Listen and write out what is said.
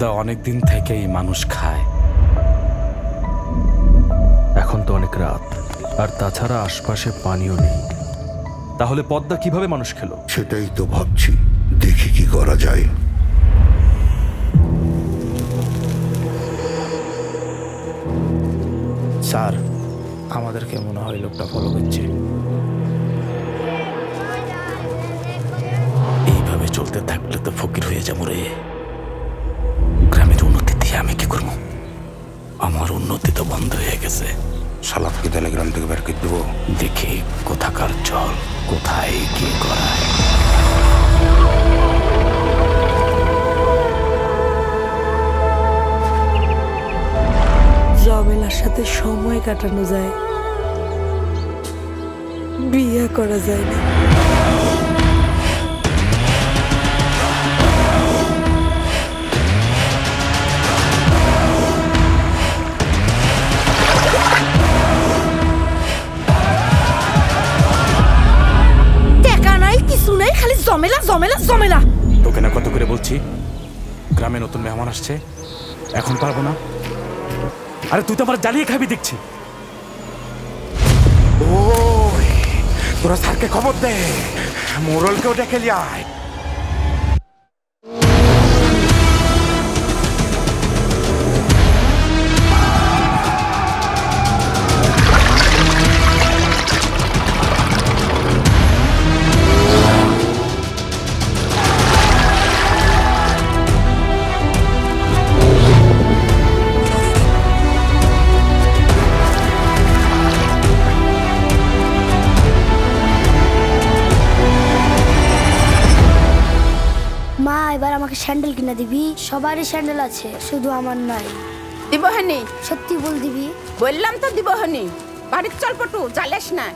পদ্মা অনেক দিন থেকেই মানুষ খায়। এখন তো অনেক রাত, আর তাছাড়া আশপাশে পানিও নেই। তাহলে পদ্মা কিভাবে মানুষ খেলো? সেটাই তো ভাবছি, দেখি কি করা যায়। স্যার, আমাদেরকে মনে হয় লোকটা ফলো করছে। এইভাবে চলতে থাকলে তো ফকির হয়ে যাবো রে। গ্রামের উন্নতি দিয়ে আমি কি করবো? আমার উন্নতি তো বন্ধ হয়ে গেছে। শালাতকে তাহলে গ্রাম থেকে বের করে দেবো। দেখি কোথাকার জল কোথায় কি করায়। জমেলার সাথে সময় কাটানো যায়, বিয়ে করা যায় না। টাকা নাই, কিছু নাই, খালি জমেলা জমেলা জমেলা। তোকে না কত করে বলছি, গ্রামে নতুন মেহমান আসছে, এখন পারবো না। আরে তুই তো আমার জ্বালিয়ে খাবি দেখছি। ওই তোরা স্যারকে খবর দে, মোরলকেও ডেকে লিয়ায়। মা, এবার আমাকে স্যান্ডেল কিনে দিবি? সবারই স্যান্ডেল আছে, শুধু আমার নাই। দিব হানি, সত্যি বল দিবি? বললাম তো দিব হানি। বাড়ির চল পটু, জ্বালিস না।